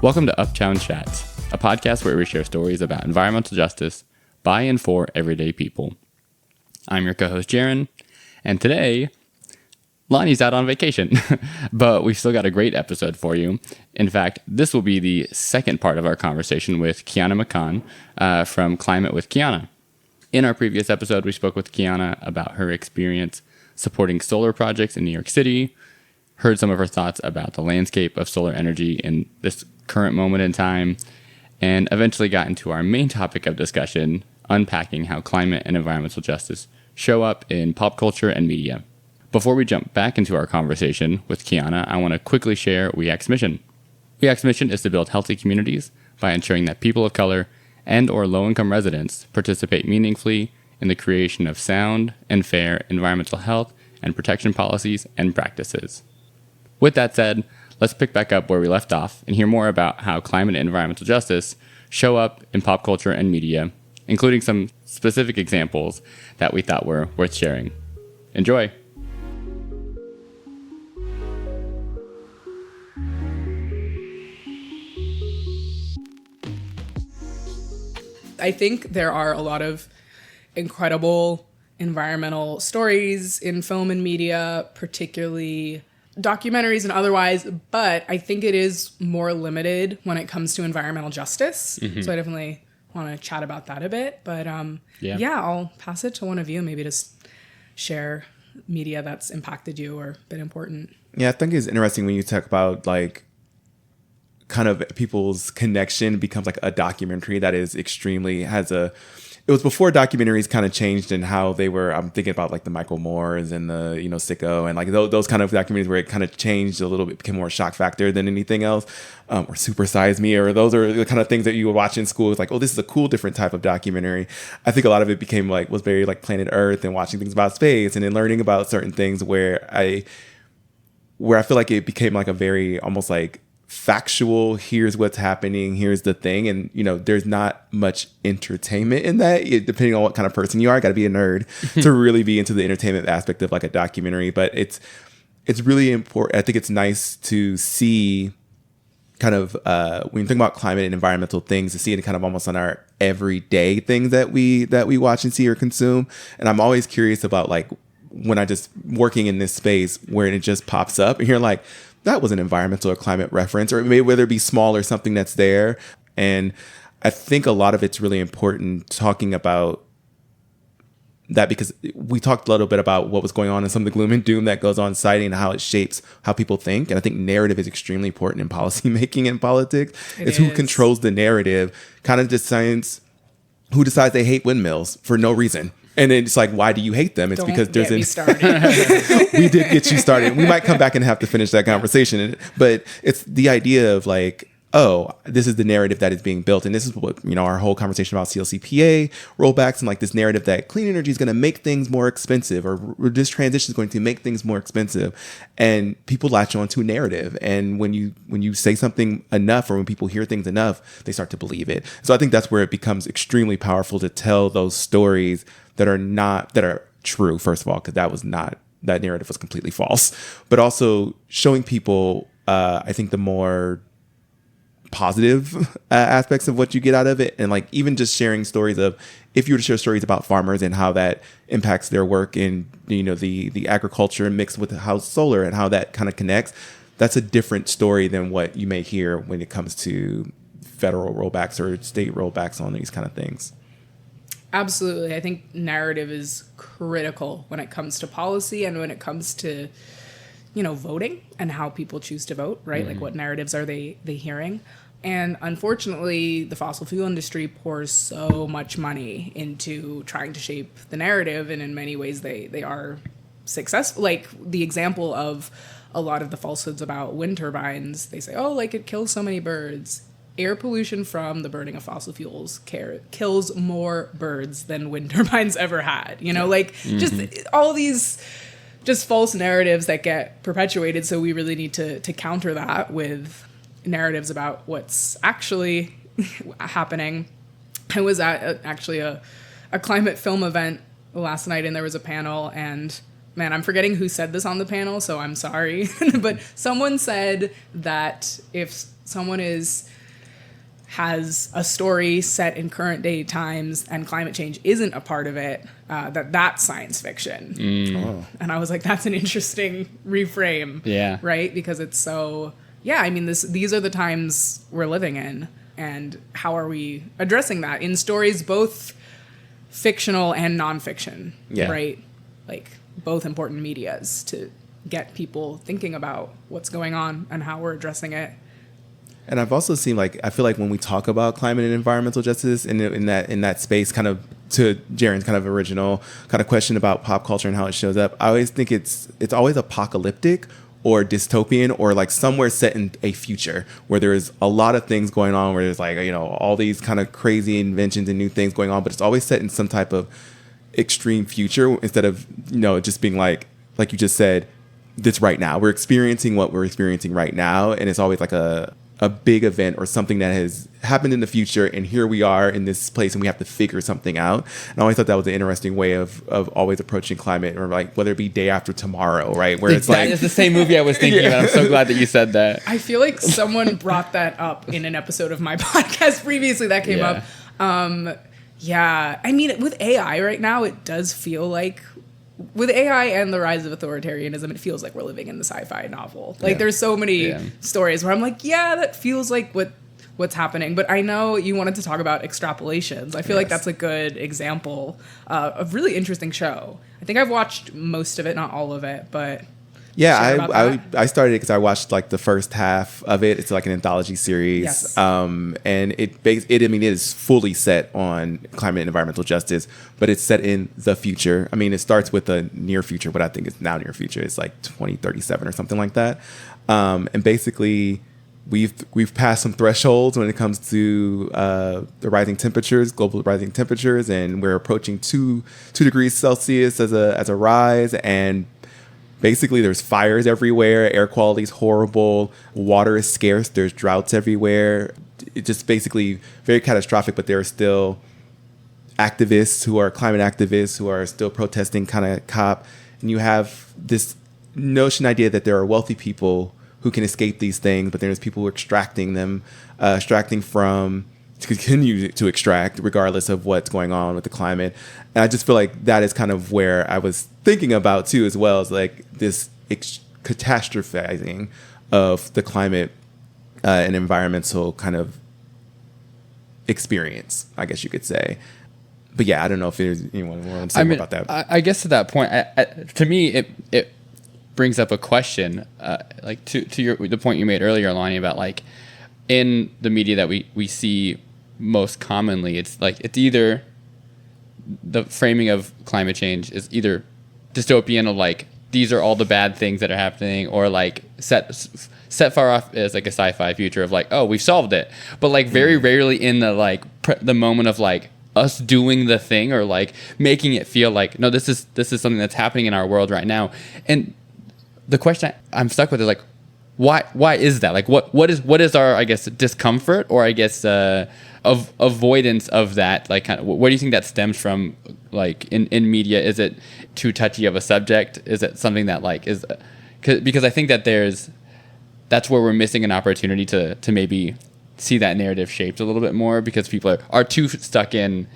Welcome to Uptown Chats, a podcast where we share stories about environmental justice by and for everyday people. I'm your co-host Jaron, and today, Lonnie's out on vacation, but we've still got a great episode for you. In fact, this will be the second part of our conversation with Kiana Michaan from Climate with Kiana. In our previous episode, we spoke with Kiana about her experience supporting solar projects in New York City, heard some of her thoughts about the landscape of solar energy in this current moment in time, and eventually got into our main topic of discussion, unpacking how climate and environmental justice show up in pop culture and media. Before we jump back into our conversation with Kiana, I want to quickly share WEAC's mission. WEAC's mission is to build healthy communities by ensuring that people of color and or low-income residents participate meaningfully in the creation of sound and fair environmental health and protection policies and practices. With that said, let's pick back up where we left off and hear more about how climate and environmental justice show up in pop culture and media, including some specific examples that we thought were worth sharing. Enjoy! I think there are a lot of incredible environmental stories in film and media, particularly documentaries and otherwise, but I think it is more limited when it comes to environmental justice. Mm-hmm. So I definitely want to chat about that a bit. But yeah, I'll pass it to one of you, maybe just share media that's impacted you or been important. Yeah, I think it's interesting when you talk about like kind of people's connection becomes like a documentary that is extremely it was before documentaries kind of changed in how they were. I'm thinking about like the Michael Moores and the, Sicko and like those kind of documentaries where it kind of changed a little bit, became more shock factor than anything else, or Super Size Me, or those are the kind of things that you would watch in school. It's like, oh, this is a cool, different type of documentary. I think a lot of it became was very like Planet Earth and watching things about space and then learning about certain things where I feel like it became like a very almost like factual, here's what's happening, here's the thing, and there's not much entertainment in that. Depending on what kind of person you are, got to be a nerd to really be into the entertainment aspect of like a documentary. But it's really important. I think it's nice to see kind of when you think about climate and environmental things, to see it kind of almost on our everyday things that we watch and see or consume. And I'm always curious about like when I just working in this space where it just pops up and you're like, that was an environmental or climate reference, or maybe whether it be small or something that's there. And I think a lot of it's really important talking about that, because we talked a little bit about what was going on in some of the gloom and doom that goes on citing and how it shapes how people think. And I think narrative is extremely important in policy making and politics. It's who controls the narrative, kind of decides who decides they hate windmills for no reason. And then it's like, why do you hate them? It's because there's me started. We did get you started. We might come back and have to finish that conversation. But it's the idea of like, oh, this is the narrative that is being built. And this is what, our whole conversation about CLCPA rollbacks and like this narrative that clean energy is going to make things more expensive, or this transition is going to make things more expensive. And people latch on to a narrative. And when you say something enough, or when people hear things enough, they start to believe it. So I think that's where it becomes extremely powerful to tell those stories that are true, first of all, because that narrative was completely false, but also showing people, I think, the more positive aspects of what you get out of it. And like even just sharing stories of, if you were to share stories about farmers and how that impacts their work in, the agriculture mixed with how solar and how that kind of connects, that's a different story than what you may hear when it comes to federal rollbacks or state rollbacks on these kind of things. Absolutely. I think narrative is critical when it comes to policy and when it comes to, voting and how people choose to vote, right? Mm-hmm. Like what narratives are they hearing? And unfortunately, the fossil fuel industry pours so much money into trying to shape the narrative. And in many ways, they are successful. Like the example of a lot of the falsehoods about wind turbines, they say, oh, like it kills so many birds. Air pollution from the burning of fossil fuels kills more birds than wind turbines ever had. Just all these just false narratives that get perpetuated. So we really need to counter that with narratives about what's actually happening. I was at actually a climate film event last night, and there was a panel, and man, I'm forgetting who said this on the panel, so I'm sorry. But someone said that if someone has a story set in current day times and climate change isn't a part of it, that's science fiction. Oh. And I was like, that's an interesting reframe. Yeah. Right? Because it's so, yeah, I mean, these are the times we're living in. And how are we addressing that in stories, both fictional and nonfiction, Yeah. right? Like both important medias to get people thinking about what's going on and how we're addressing it. And I've also seen, like, I feel like when we talk about climate and environmental justice in that space, kind of to Jaron's kind of original kind of question about pop culture and how it shows up, I always think it's always apocalyptic or dystopian or like somewhere set in a future where there's a lot of things going on, where there's like, you know, all these kind of crazy inventions and new things going on, but it's always set in some type of extreme future instead of, you know, just being like you just said, this right now. We're experiencing what we're experiencing right now, and it's always like a big event or something that has happened in the future, and here we are in this place and we have to figure something out. And I always thought that was an interesting way of always approaching climate, or like whether it be Day After Tomorrow, right? Where it's like, it's the same movie I was thinking about. I'm so glad that you said that. I feel like someone brought that up in an episode of my podcast previously that came up. Yeah, I mean, with AI right now, it does feel like, with AI and the rise of authoritarianism, it feels like we're living in the sci-fi novel. Like, there's so many stories where I'm like, yeah, that feels like what's happening. But I know you wanted to talk about extrapolations. I feel like that's a good example of really interesting show. I think I've watched most of it, not all of it, but... Yeah, I started it because I watched like the first half of it. It's like an anthology series, Yes. And it is fully set on climate and environmental justice, but it's set in the future. I mean, it starts with the near future, but I think it's now near future. It's like 2037 or something like that. And basically, we've passed some thresholds when it comes to the rising temperatures, global rising temperatures, and we're approaching 2 degrees Celsius as a rise. And basically, there's fires everywhere. Air quality is horrible. Water is scarce. There's droughts everywhere. It's just basically very catastrophic. But there are still activists who are climate activists who are still protesting kind of COP. And you have this idea that there are wealthy people who can escape these things, but there's people who are extracting them, to continue to extract regardless of what's going on with the climate. And I just feel like that is kind of where I was thinking about too, as well, as like this catastrophizing of the climate and environmental kind of experience, I guess you could say. But yeah, I don't know if there's anyone who wants to say more about that. I guess to that point, to me, it brings up a question, like to the point you made earlier, Lonnie, about like in the media that we see most commonly, it's like it's either the framing of climate change is either dystopian, of like these are all the bad things that are happening, or like set far off as like a sci-fi future of like, oh, we've solved it, but like very rarely in the like the moment of like us doing the thing, or like making it feel like, no, this is something that's happening in our world right now. And the question I'm stuck with is like, why is that? Like, what is our, I guess, discomfort, or I guess avoidance of that? Like, kind of, where do you think that stems from? Like in media, is it too touchy of a subject? Is it something that like is because I think that that's where we're missing an opportunity to maybe see that narrative shaped a little bit more, because people are too stuck in,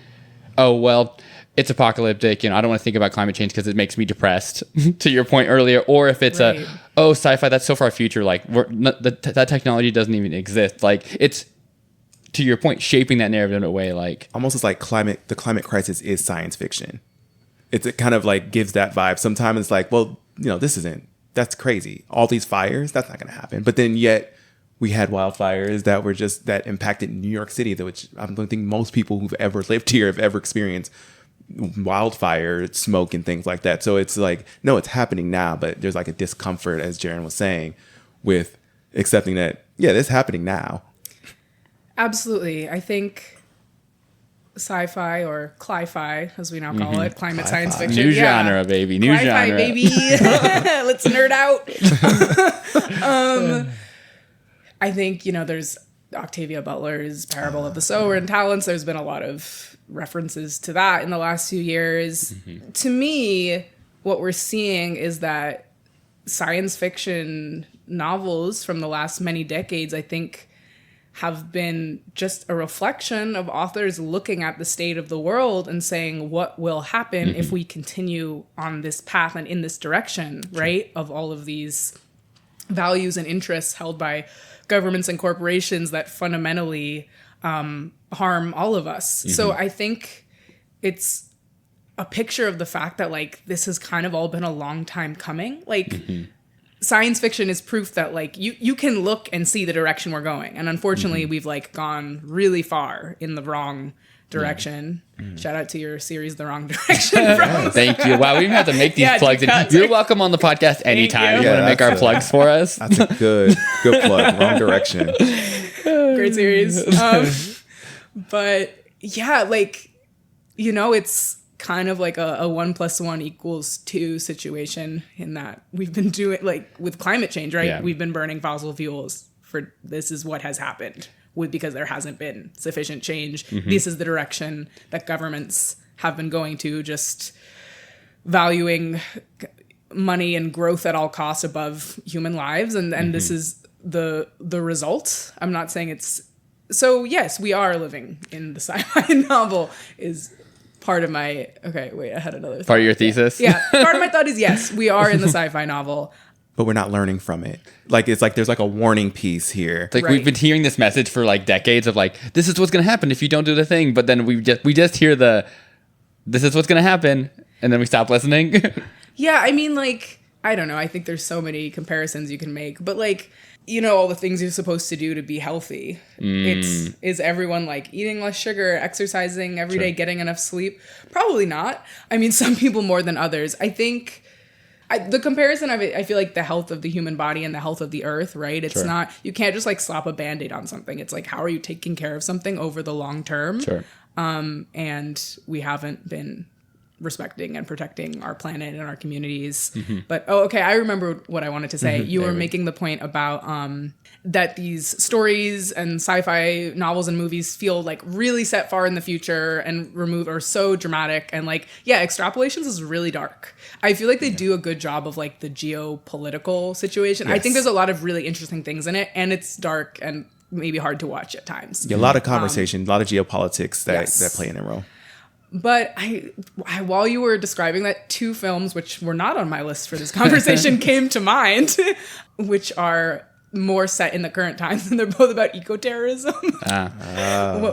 oh well, it's apocalyptic, I don't want to think about climate change because it makes me depressed, to your point earlier. Or if it's sci-fi, that's so far future, like that technology doesn't even exist. Like, it's, to your point, shaping that narrative in a way like... Almost as like the climate crisis is science fiction. It kind of like gives that vibe. Sometimes it's like, well, that's crazy. All these fires, that's not going to happen. But then yet we had wildfires that impacted New York City, which I don't think most people who've ever lived here have ever experienced wildfire smoke and things like that. So it's like, no, it's happening now, but there's like a discomfort, as Jaron was saying, with accepting that, yeah, this is happening now. Absolutely. I think sci-fi, or cli-fi, as we now call it, climate science fiction. New genre, baby. New Cli-fi, genre. baby. Let's nerd out. I think, there's Octavia Butler's Parable of the Sower and Talents. There's been a lot of references to that in the last few years. Mm-hmm. To me, what we're seeing is that science fiction novels from the last many decades, I think, have been just a reflection of authors looking at the state of the world and saying, what will happen if we continue on this path and in this direction, right? Of all of these values and interests held by governments and corporations that fundamentally harm all of us. So I think it's a picture of the fact that, like, this has kind of all been a long time coming. Like, science fiction is proof that, like, you can look and see the direction we're going. And unfortunately, we've, like, gone really far in the wrong direction. Shout out to your series, The Wrong Direction. Thank you. Wow, we even have to make these plugs. You're welcome on the podcast anytime you want to make our plugs for us. That's a good plug. Wrong Direction. Great series. But yeah, like, you know, it's kind of like a 1 + 1 = 2 situation, in that we've been doing, like, with climate change, right? Yeah. We've been burning fossil fuels for, this is what has happened because there hasn't been sufficient change. This is the direction that governments have been going to, just valuing money and growth at all costs above human lives. And this is the result. I'm not saying it's, so yes, we are living in the sci-fi novel is part of my, okay, wait, I had another thought. Part of your thesis? Yeah. Part of my thought is, yes, we are in the sci-fi novel. But we're not learning from it. Like, it's like there's like a warning piece here. It's like we've been hearing this message for like decades of like, this is what's going to happen if you don't do the thing. But then we just hear this is what's going to happen. And then we stop listening. Yeah. I mean, like, I don't know. I think there's so many comparisons you can make. But, like, you know, all the things you're supposed to do to be healthy. Is everyone, like, eating less sugar, exercising every day, getting enough sleep? Probably not. I mean, some people more than others. I think the comparison of it, I feel like the health of the human body and the health of the earth, right? It's not, you can't just, like, slap a Band-Aid on something. It's like, how are you taking care of something over the long term? And we haven't been respecting and protecting our planet and our communities. But, okay, I remember what I wanted to say. You were making the point about that these stories and sci-fi novels and movies feel, like, really set far in the future and are so dramatic. And, like, yeah, Extrapolations is really dark. I feel like they do a good job of, like, the geopolitical situation. I think there's a lot of really interesting things in it, and it's dark and maybe hard to watch at times. Yeah, a lot of conversation, a lot of geopolitics that play in a role. But I, while you were describing that, 2 films, which were not on my list for this conversation, came to mind, which are more set in the current times, and they're both about eco-terrorism.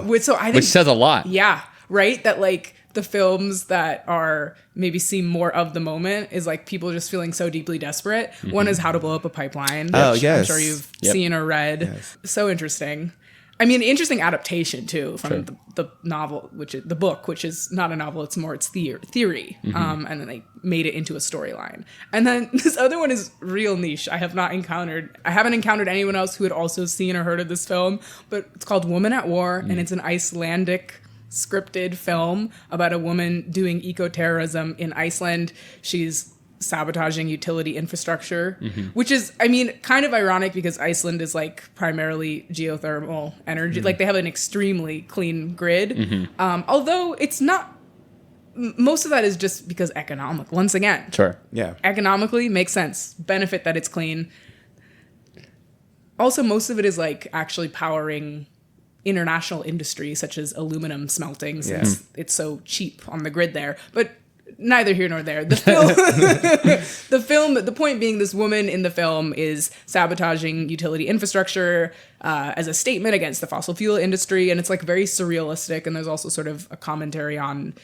Which says a lot. Yeah, right? That, like, the films that are maybe seem more of the moment is, like, people just feeling so deeply desperate. One is How to Blow Up a Pipeline, which I'm sure you've seen or read. Yes. So interesting. I mean, interesting adaptation, too, from the novel, which is the book, which is not a novel. It's theory. And then they made it into a storyline. And then this other one is real niche. I haven't encountered anyone else who had also seen or heard of this film, but it's called Woman at War, and it's an Icelandic scripted film about a woman doing eco-terrorism in Iceland. She's sabotaging utility infrastructure, which is, I mean, kind of ironic because Iceland is, like, primarily geothermal energy. Like, they have an extremely clean grid. Although it's not, most of that is just because economic. Once again, economically makes sense. Benefit that it's clean. Also, most of it is, like, actually powering international industry such as aluminum smelting, since it's so cheap on the grid there. But neither here nor there. The film, the point being, this woman in the film is sabotaging utility infrastructure as a statement against the fossil fuel industry, and it's, like, very surrealistic. And there's also sort of a commentary on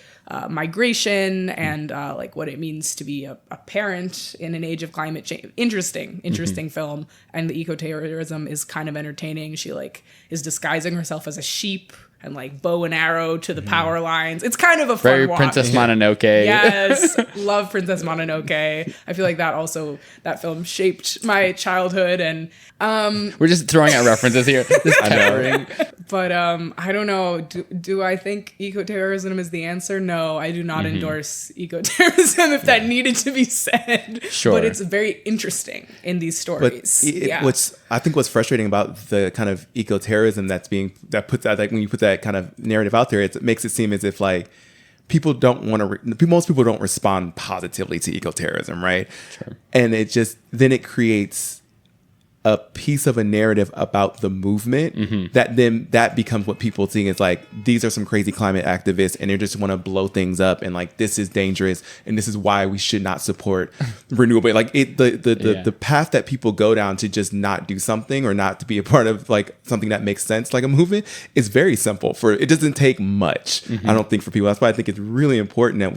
migration and like what it means to be a parent in an age of climate change. Interesting film. And the eco-terrorism is kind of entertaining. She, like, is disguising herself as a sheep and, like, bow and arrow to the power lines. It's kind of a fun Very watch. Princess Mononoke. Yes, love Princess Mononoke. I feel like that film shaped my childhood, and we're just throwing out references here. I know. But I don't know. Do I think eco-terrorism is the answer? No, I do not endorse eco-terrorism, if that needed to be said. Sure. But it's very interesting in these stories. I think what's frustrating about the kind of eco-terrorism that puts that, like, when you put that kind of narrative out there, it makes it seem as if, like, people don't want to. Most people don't respond positively to eco-terrorism, right? Sure. And it creates a piece of a narrative about the movement that becomes what people think is like, these are some crazy climate activists and they just want to blow things up and like, this is dangerous and this is why we should not support renewable. Like the path that people go down to just not do something or not to be a part of like something that makes sense, like a movement, is very simple. It doesn't take much, I don't think, for people. That's why I think it's really important that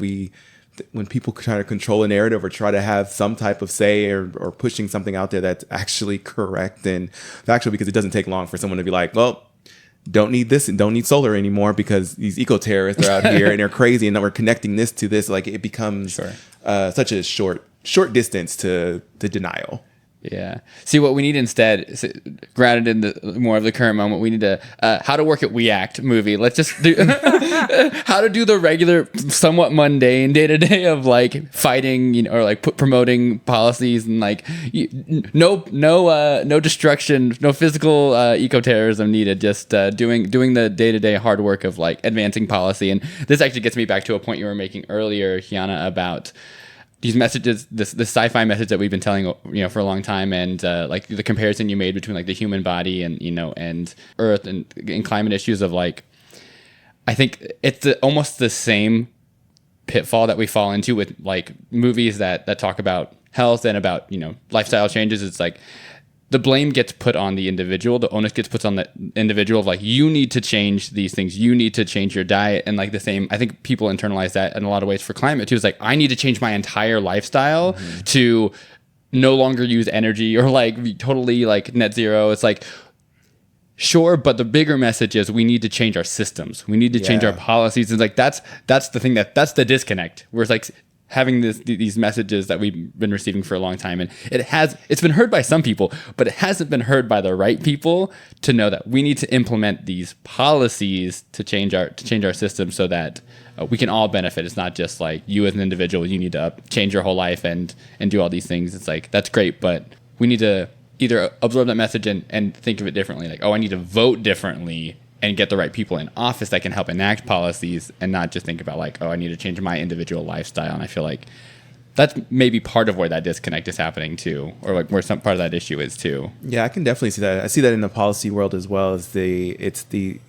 when people try to control a narrative or try to have some type of say or pushing something out there that's actually correct and factual, because it doesn't take long for someone to be like, well, don't need this and don't need solar anymore because these eco-terrorists are out here and they're crazy and we're connecting this to this. Like, it becomes such a short distance to denial. Yeah. See, what we need instead, grounded in the more of the current moment, we need a How to Work at We Act movie. Let's just do how to do the regular, somewhat mundane day to day of like fighting, or like promoting policies and like no destruction, no physical eco-terrorism needed. Just doing the day to day hard work of like advancing policy. And this actually gets me back to a point you were making earlier, Kiana, about these messages, this sci-fi message that we've been telling, for a long time, and like the comparison you made between like the human body and and Earth and climate issues of like, I think it's almost the same pitfall that we fall into with like movies that talk about health and about lifestyle changes. It's like the blame gets put on the individual, the onus gets put on the individual of like, you need to change these things, you need to change your diet. And like the same, I think people internalize that in a lot of ways for climate too. It's like, I need to change my entire lifestyle to no longer use energy or like be totally like net zero. It's like, sure, but the bigger message is we need to change our systems. We need to change our policies. It's like, that's the thing that's the disconnect. Where it's like, having these messages that we've been receiving for a long time, and it's been heard by some people, but it hasn't been heard by the right people to know that we need to implement these policies to change our system so that we can all benefit. It's not just like you as an individual, you need to change your whole life and do all these things. It's like, that's great, but we need to either absorb that message and think of it differently. Like, oh, I need to vote differently and get the right people in office that can help enact policies, and not just think about like, oh, I need to change my individual lifestyle. And I feel like that's maybe part of where that disconnect is happening too, or like where some part of that issue is too. Yeah, I can definitely see that. I see that in the policy world as well. As it's the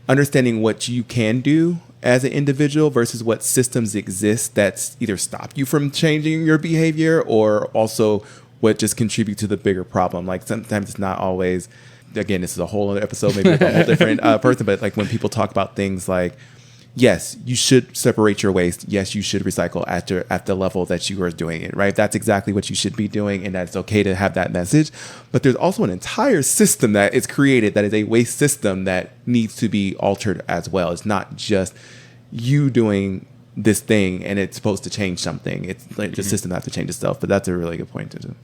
understanding what you can do as an individual versus what systems exist that's either stop you from changing your behavior or also what just contribute to the bigger problem. Like, sometimes it's not always. Again, this is a whole other episode, maybe with a whole different person, but like when people talk about things like, yes, you should separate your waste. Yes, you should recycle at the level that you are doing it, right? That's exactly what you should be doing, and that's okay to have that message. But there's also an entire system that is created that is a waste system that needs to be altered as well. It's not just you doing this thing and it's supposed to change something. It's like the system has to change itself, but that's a really good point to do.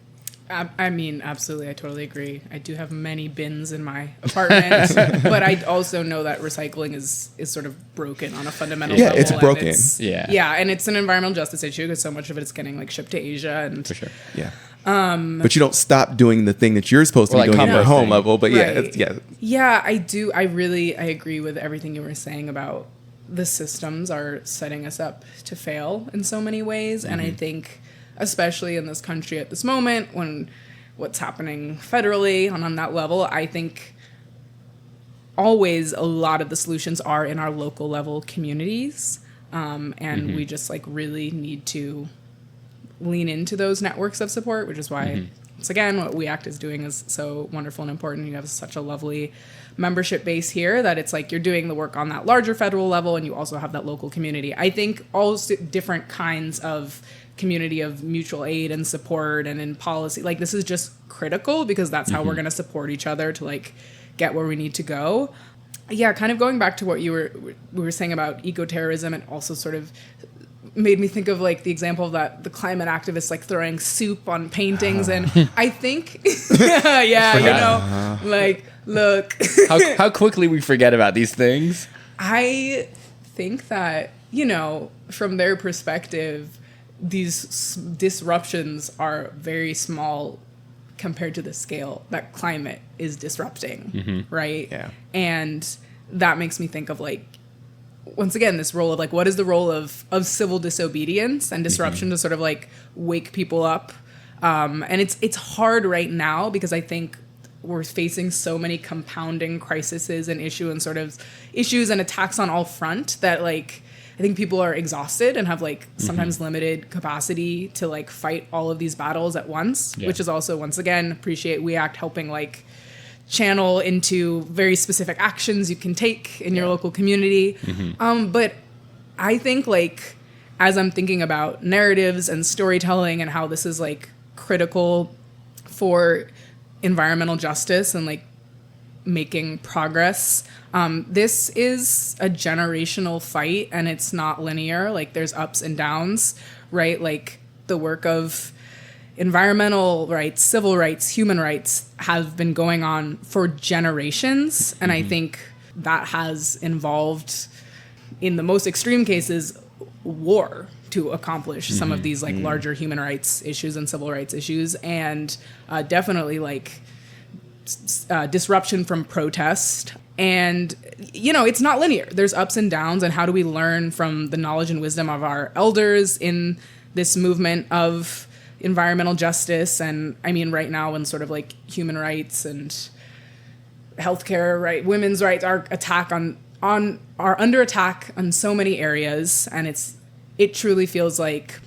I mean, absolutely. I totally agree. I do have many bins in my apartment, but I also know that recycling is sort of broken on a fundamental level. Yeah, it's broken. Yeah, and it's an environmental justice issue because so much of it is getting like shipped to Asia. And for sure. Yeah. But you don't stop doing the thing that you're supposed to be doing at your home level. But right. Yeah, I do. I agree with everything you were saying about the systems are setting us up to fail in so many ways. And I think, especially in this country at this moment, when what's happening federally on that level, I think always a lot of the solutions are in our local level communities. And we just like really need to lean into those networks of support, which is why, once again, what We Act is doing is so wonderful and important. You have such a lovely membership base here that it's like you're doing the work on that larger federal level and you also have that local community. I think all different kinds of community of mutual aid and support and in policy, like this is just critical because that's how we're going to support each other to like get where we need to go. Yeah, kind of going back to what we were saying about eco-terrorism, and also sort of made me think of like the example of that the climate activists like throwing soup on paintings, and I think like look how quickly we forget about these things. I think that from their perspective, these disruptions are very small compared to the scale that climate is disrupting, right? Yeah. And that makes me think of like once again, this role of like, what is the role of civil disobedience and disruption to sort of like wake people up? And it's hard right now because I think we're facing so many compounding crises and issues and attacks on all front that like, I think people are exhausted and have like sometimes limited capacity to like fight all of these battles at once, which is also, once again, appreciate We Act helping like channel into very specific actions you can take in your local community. But I think like, as I'm thinking about narratives and storytelling and how this is like critical for environmental justice and like making progress, this is a generational fight and it's not linear. Like there's ups and downs, right? Like the work of environmental rights, civil rights, human rights have been going on for generations. And I think that has involved, in the most extreme cases, war to accomplish some of these like larger human rights issues and civil rights issues. And definitely like disruption from protest. And, you know, it's not linear. There's ups and downs. And how do we learn from the knowledge and wisdom of our elders in this movement of environmental justice? And I mean, right now, when sort of like human rights and healthcare, right, women's rights are under attack on so many areas, and it truly feels like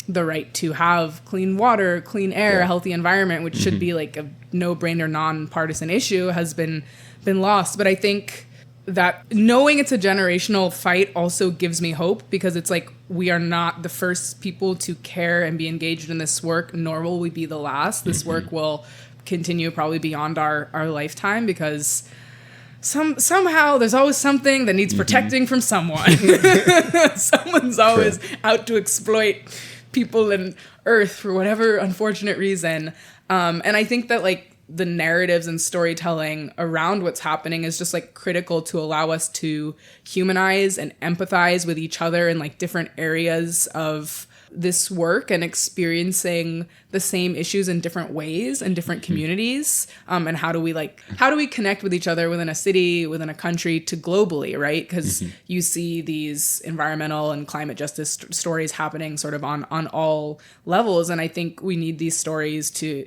the right to have clean water, clean air, a healthy environment, which should be like a no-brainer, non-partisan issue, has been lost. But I think that knowing it's a generational fight also gives me hope, because it's like we are not the first people to care and be engaged in this work, nor will we be the last. This work will continue probably beyond our lifetime, because somehow there's always something that needs protecting from someone. Someone's always out to exploit people and Earth for whatever unfortunate reason. And I think that like the narratives and storytelling around what's happening is just like critical to allow us to humanize and empathize with each other in like different areas of this work and experiencing the same issues in different ways in different communities. And how do we connect with each other within a city, within a country, to globally, right? Because you see these environmental and climate justice stories happening sort of on all levels. And I think we need these stories to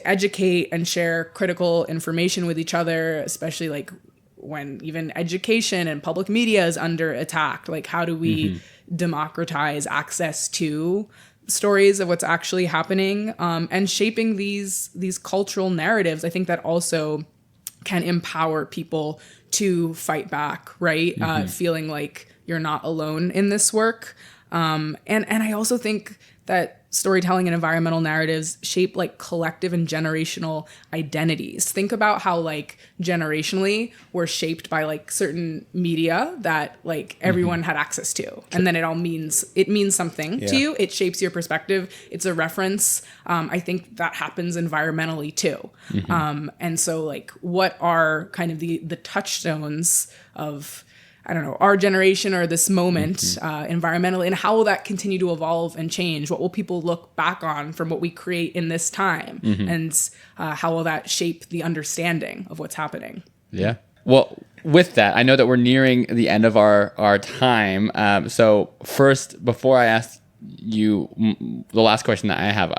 educate and share critical information with each other, especially like when even education and public media is under attack. Like, how do we democratize access to stories of what's actually happening, and shaping these cultural narratives? I think that also can empower people to fight back, right? Feeling like you're not alone in this work. And I also think that storytelling and environmental narratives shape like collective and generational identities. Think about how like generationally we're shaped by like certain media that like everyone had access to. And then it means something to you. It shapes your perspective. It's a reference. I think that happens environmentally too. And so like, what are kind of the touchstones of, I don't know, our generation or this moment environmentally, and how will that continue to evolve and change? What will people look back on from what we create in this time? And how will that shape the understanding of what's happening? Yeah. Well, with that, I know that we're nearing the end of our time. So first, before I ask you the last question that I have,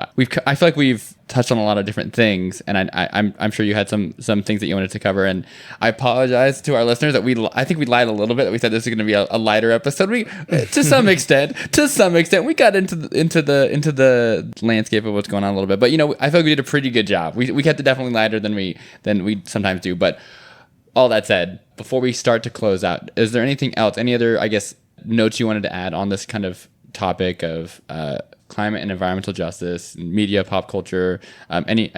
I feel like we've touched on a lot of different things, and I'm sure you had some things that you wanted to cover, and I apologize to our listeners that I think we lied a little bit, that we said this is going to be a lighter episode. We to some extent we got into the landscape of what's going on a little bit, but you know, I feel like we did a pretty good job. We kept it definitely lighter than we sometimes do. But all that said, before we start to close out, is there anything else, any other, I guess, notes you wanted to add on this kind of topic of climate and environmental justice, media, pop culture? Any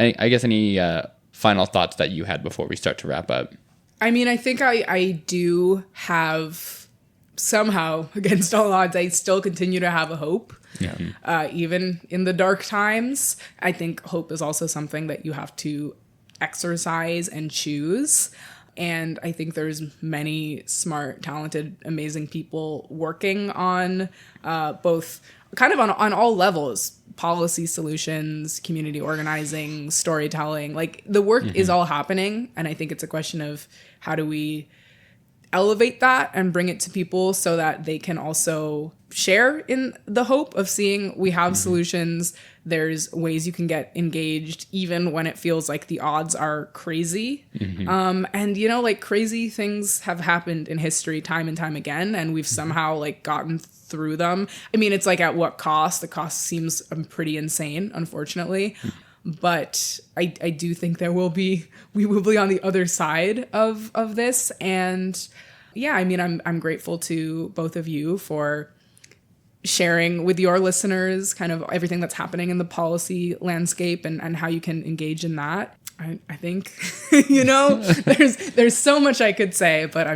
final thoughts that you had before we start to wrap up? I mean, I think I do have, somehow against all odds, I still continue to have a hope. Even in the dark times. I think hope is also something that you have to exercise and choose. And I think there's many smart, talented, amazing people working on both kind of on all levels, policy solutions, community organizing, storytelling. Like the work is all happening. And I think it's a question of how do we elevate that and bring it to people so that they can also share in the hope of seeing we have solutions. There's ways you can get engaged even when it feels like the odds are crazy. And like crazy things have happened in history time and time again, and we've somehow like gotten through them. I mean, it's like at what cost? The cost seems pretty insane, unfortunately. But I do think we will be on the other side of this. And yeah, I mean, I'm grateful to both of you for sharing with your listeners kind of everything that's happening in the policy landscape and how you can engage in that. I think, there's so much I could say, but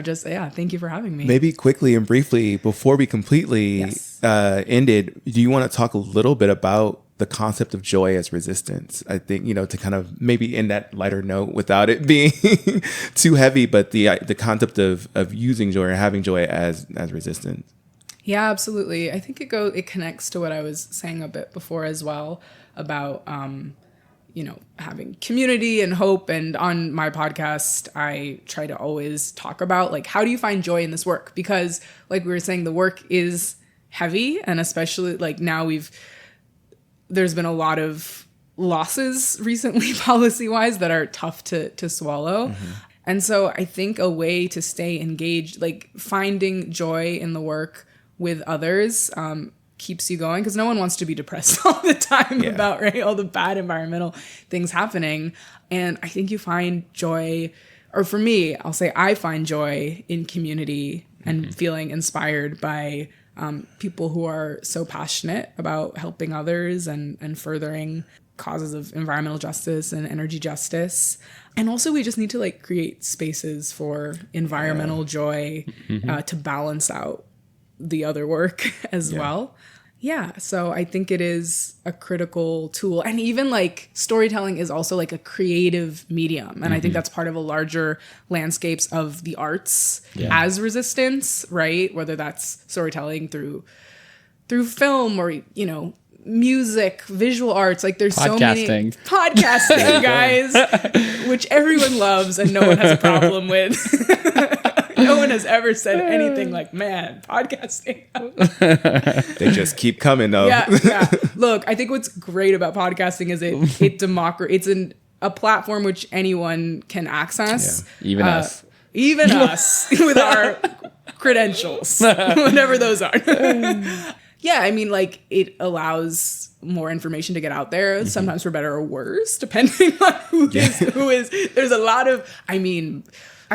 thank you for having me. Maybe quickly and briefly, before we completely ended, do you want to talk a little bit about the concept of joy as resistance? I think, to kind of maybe end that lighter note without it being too heavy, but the concept of using joy or having joy as resistance. Yeah, absolutely. I think it connects to what I was saying a bit before as well about, having community and hope. And on my podcast, I try to always talk about like, how do you find joy in this work? Because like we were saying, the work is heavy, and especially like now there's been a lot of losses recently policy-wise that are tough to swallow. And so I think a way to stay engaged, like finding joy in the work with others, keeps you going, because no one wants to be depressed all the time about all the bad environmental things happening. And I think you find joy, or for me, I'll say I find joy in community and feeling inspired by people who are so passionate about helping others and furthering causes of environmental justice and energy justice. And also we just need to like create spaces for environmental joy to balance out the other work as well. Yeah. So I think it is a critical tool. And even like storytelling is also like a creative medium. And I think that's part of a larger landscapes of the arts as resistance, right? Whether that's storytelling through film or, music, visual arts, like there's so many podcasting guys, which everyone loves and no one has a problem with. No one has ever said anything like, man, podcasting. They just keep coming though. Yeah. Look, I think what's great about podcasting is it's a platform which anyone can access. Yeah. Even us with our credentials, whatever those are. Yeah, I mean, like it allows more information to get out there, sometimes for better or worse, depending on who is. There's a lot of, I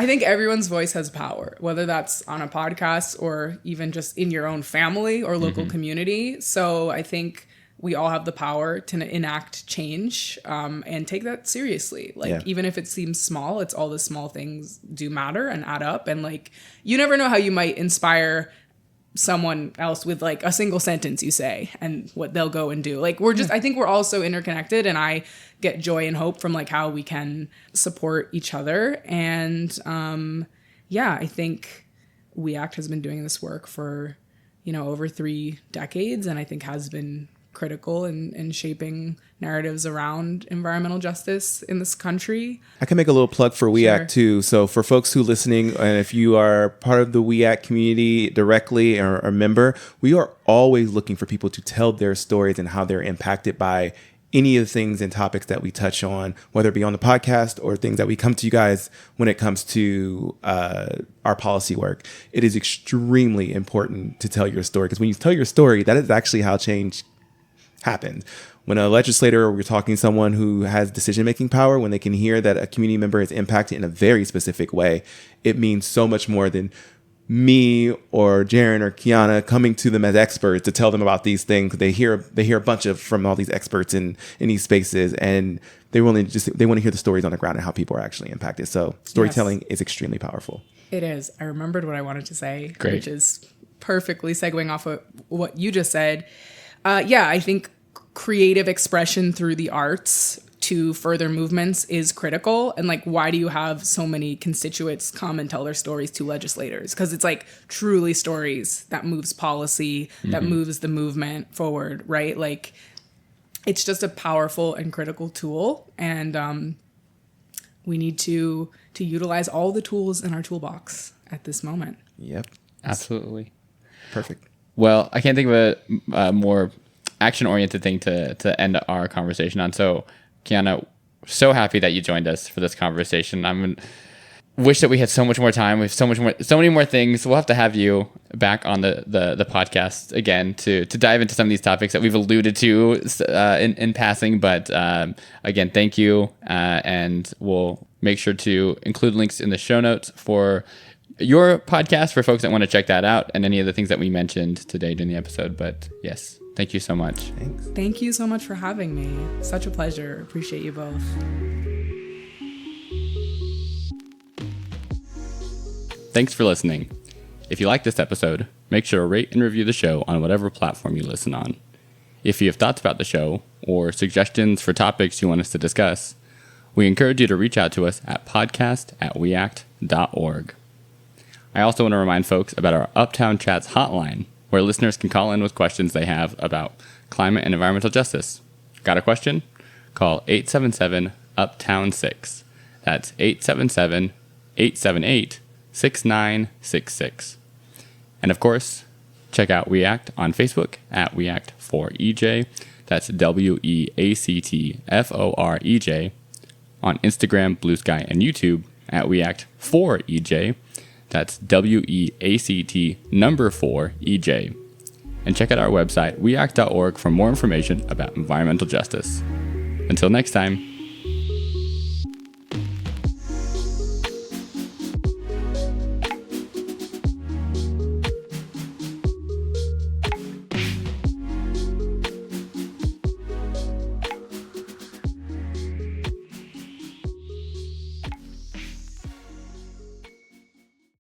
think everyone's voice has power, whether that's on a podcast or even just in your own family or local community. So I think we all have the power to enact change and take that seriously. Like, even if it seems small, it's all the small things do matter and add up. And like, you never know how you might inspire someone else with like a single sentence you say and what they'll go and do. Like I think we're all so interconnected, and I get joy and hope from like how we can support each other. And I think We Act has been doing this work for, over 3 decades, and I think has been critical in shaping narratives around environmental justice in this country. I can make a little plug for We Act too. So for folks who are listening, and if you are part of the We Act community directly or a member, we are always looking for people to tell their stories and how they're impacted by any of the things and topics that we touch on, whether it be on the podcast or things that we come to you guys when it comes to our policy work. It is extremely important to tell your story, because when you tell your story, that is actually how change happens. When a legislator, or we're talking to someone who has decision-making power, when they can hear that a community member is impacted in a very specific way, it means so much more than me or Jaron or Kiana coming to them as experts to tell them about these things. They hear a bunch from all these experts in these spaces, and they want to hear the stories on the ground and how people are actually impacted. So storytelling is extremely powerful. It is. I remembered what I wanted to say, Great. Which is perfectly segueing off of what you just said. I think creative expression through the arts to further movements is critical. And like, why do you have so many constituents come and tell their stories to legislators? Because it's like truly stories that moves policy, that moves the movement forward, right? Like, it's just a powerful and critical tool. And we need to utilize all the tools in our toolbox at this moment. Yep. Absolutely. Perfect. Well, I can't think of a more action-oriented thing to end our conversation on. So, Kiana, so happy that you joined us for this conversation. Wish that we had so much more time. We have so many more things. We'll have to have you back on the podcast again to dive into some of these topics that we've alluded to in passing. But again, thank you, and we'll make sure to include links in the show notes for your podcast for folks that want to check that out, and any of the things that we mentioned today during the episode. But yes, thank you so much. Thanks. Thank you so much for having me. Such a pleasure. Appreciate you both. Thanks for listening. If you like this episode, make sure to rate and review the show on whatever platform you listen on. If you have thoughts about the show or suggestions for topics you want us to discuss, we encourage you to reach out to us at podcast@weact.org. I also want to remind folks about our Uptown Chats hotline, where listeners can call in with questions they have about climate and environmental justice. Got a question? Call 877-UPTOWN-6. That's 877-878-6966. And of course, check out WeAct on Facebook at WeAct4EJ. That's WEACTFOREJ. On Instagram, Blue Sky, and YouTube at WeAct4EJ. That's WEACT4EJ. And check out our website, weact.org, for more information about environmental justice. Until next time.